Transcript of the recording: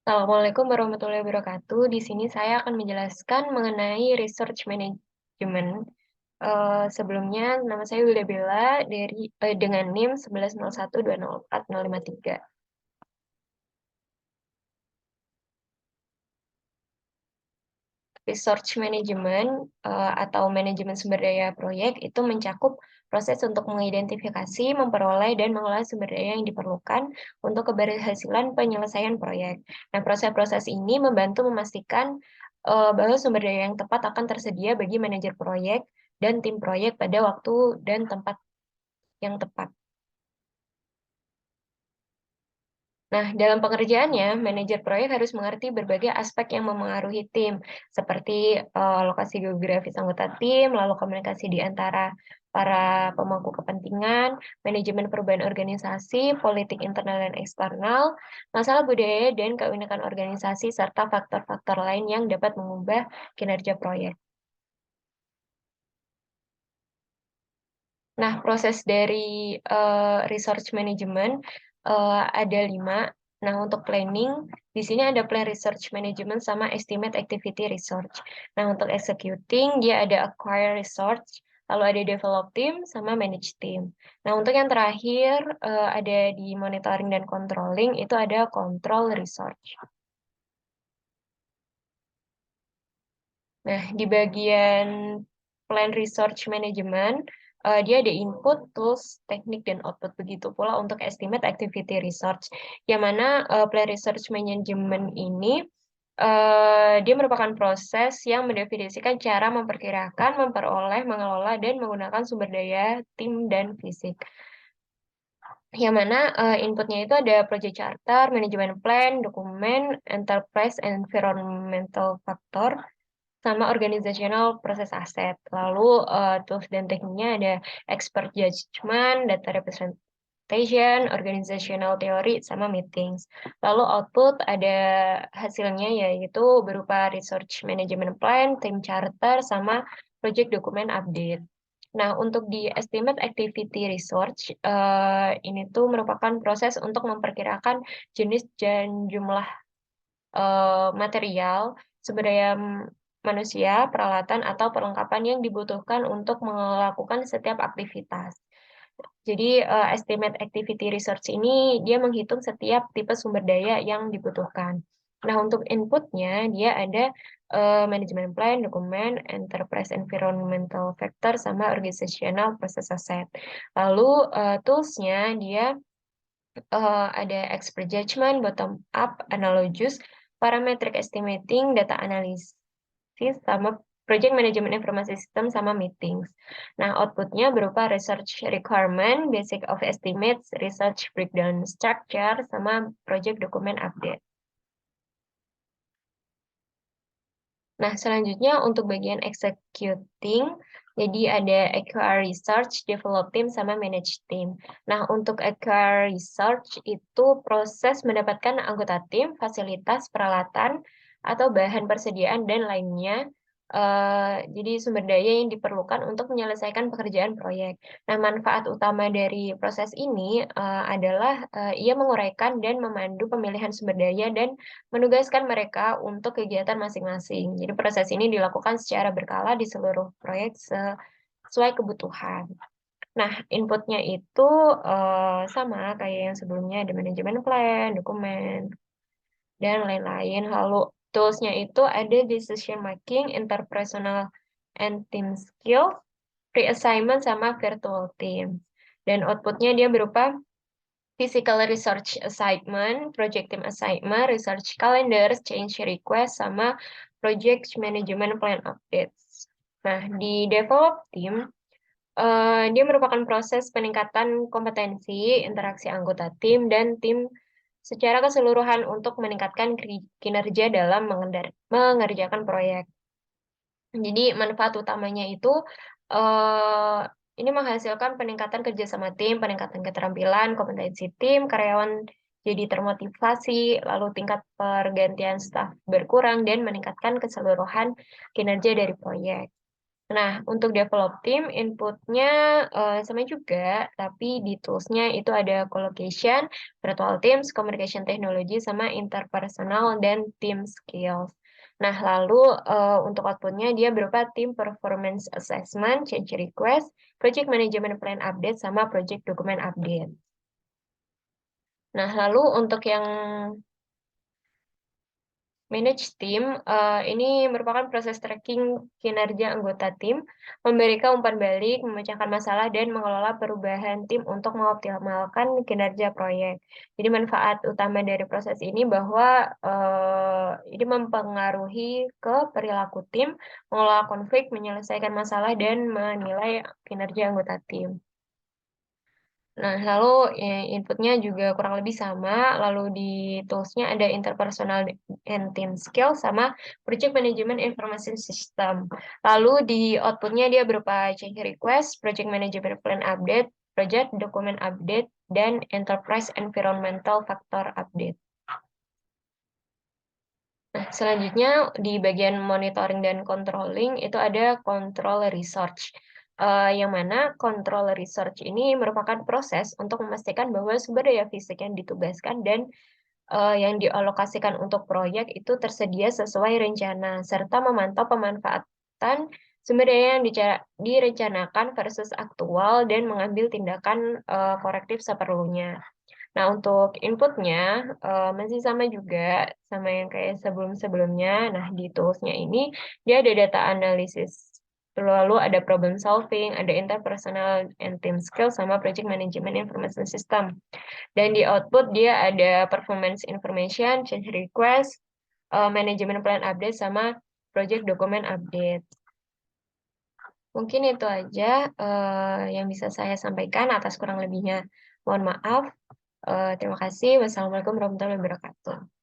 Assalamualaikum warahmatullahi wabarakatuh. Di sini saya akan menjelaskan mengenai research management. Sebelumnya, nama saya Wilda Bella dengan NIM 1101204053. Research management atau manajemen sumber daya proyek itu mencakup proses untuk mengidentifikasi, memperoleh, dan mengolah sumber daya yang diperlukan untuk keberhasilan penyelesaian proyek. Nah, proses-proses ini membantu memastikan bahwa sumber daya yang tepat akan tersedia bagi manajer proyek dan tim proyek pada waktu dan tempat yang tepat. Nah, dalam pengerjaannya, manajer proyek harus mengerti berbagai aspek yang memengaruhi tim, seperti lokasi geografis anggota tim, lalu komunikasi di antara para pemangku kepentingan, manajemen perubahan organisasi, politik internal dan eksternal, masalah budaya dan keunikan organisasi, serta faktor-faktor lain yang dapat mengubah kinerja proyek. Nah, proses dari research management ada 5. Nah, untuk planning, di sini ada plan research management sama estimate activity research. Nah, untuk executing, dia ada acquire research, lalu ada develop team, sama manage team. Nah, untuk yang terakhir, ada di monitoring dan controlling, itu ada control research. Nah, di bagian plan research management, dia ada input, tools, teknik, dan output. Begitu pula untuk estimate activity research, yang mana plan research management ini dia merupakan proses yang mendefinisikan cara memperkirakan, memperoleh, mengelola, dan menggunakan sumber daya tim dan fisik. Yang mana inputnya itu ada project charter, manajemen plan, dokumen, enterprise environmental factor, sama organizational proses aset. Lalu tools dan tekniknya ada expert judgment, data representation, organizational theory, sama meetings. Lalu output ada hasilnya yaitu berupa research management plan, team charter, sama project document update. Nah, untuk di estimate activity research, ini tuh merupakan proses untuk memperkirakan jenis dan jumlah material, sumber daya manusia, peralatan, atau perlengkapan yang dibutuhkan untuk melakukan setiap aktivitas. Jadi, estimate activity research ini dia menghitung setiap tipe sumber daya yang dibutuhkan. Nah, untuk inputnya dia ada manajemen plan, dokumen, enterprise environmental factor, sama organizational process asset. Lalu toolsnya dia ada expert judgment, bottom up, analogous, parametric estimating, data analysis, sama project management informasi system, sama meetings. Nah, outputnya berupa research requirement, basic of estimates, research breakdown structure, sama project document update. Nah, selanjutnya untuk bagian executing, jadi ada acquire research, develop team, sama manage team. Nah, untuk acquire research itu proses mendapatkan anggota tim, fasilitas, peralatan, atau bahan persediaan, dan lainnya. Jadi sumber daya yang diperlukan untuk menyelesaikan pekerjaan proyek. Nah, manfaat utama dari proses ini adalah ia menguraikan dan memandu pemilihan sumber daya dan menugaskan mereka untuk kegiatan masing-masing. Jadi proses ini dilakukan secara berkala di seluruh proyek sesuai kebutuhan. Nah, inputnya itu sama kayak yang sebelumnya, ada manajemen plan, dokumen, dan lain-lain. Lalu tools-nya itu ada decision making, interpersonal and team skill, pre-assignment, sama virtual team. Dan outputnya dia berupa physical research assignment, project team assignment, research calendar, change request, sama project management plan updates. Nah, di develop team, dia merupakan proses peningkatan kompetensi, interaksi anggota tim, dan tim secara keseluruhan untuk meningkatkan kinerja dalam mengerjakan proyek. Jadi manfaat utamanya itu eh, ini menghasilkan peningkatan kerjasama tim, peningkatan keterampilan, kompetensi tim, karyawan jadi termotivasi, lalu tingkat pergantian staf berkurang, dan meningkatkan keseluruhan kinerja dari proyek. Nah, untuk develop team, inputnya sama juga, tapi di tools-nya itu ada collocation, virtual teams, communication technology, sama interpersonal dan team skills. Nah, lalu untuk output-nya dia berupa team performance assessment, change request, project management plan update, sama project document update. Nah, lalu untuk yang manage team, ini merupakan proses tracking kinerja anggota tim, memberikan umpan balik, memecahkan masalah, dan mengelola perubahan tim untuk mengoptimalkan kinerja proyek. Jadi manfaat utama dari proses ini bahwa ini mempengaruhi ke perilaku tim, mengelola konflik, menyelesaikan masalah, dan menilai kinerja anggota tim. Nah, lalu inputnya juga kurang lebih sama, lalu di tools-nya ada interpersonal and team skill sama project management information system. Lalu di output-nya dia berupa change request, project management plan update, project document update, dan enterprise environmental factor update. Nah, selanjutnya di bagian monitoring dan controlling itu ada control research. Yang mana control research ini merupakan proses untuk memastikan bahwa sumber daya fisik yang ditugaskan dan yang dialokasikan untuk proyek itu tersedia sesuai rencana, serta memantau pemanfaatan sumber daya yang direncanakan versus aktual dan mengambil tindakan korektif seperlunya. Nah, untuk inputnya masih sama juga, sama yang kayak sebelum-sebelumnya. Nah, di tools-nya ini, dia ada data analisis. Lalu ada problem solving, ada interpersonal and team skill, sama project management information system. Dan di output, dia ada performance information, change request, management plan update, sama project document update. Mungkin itu aja yang bisa saya sampaikan. Atas kurang lebihnya, mohon maaf. Terima kasih. Wassalamualaikum warahmatullahi wabarakatuh.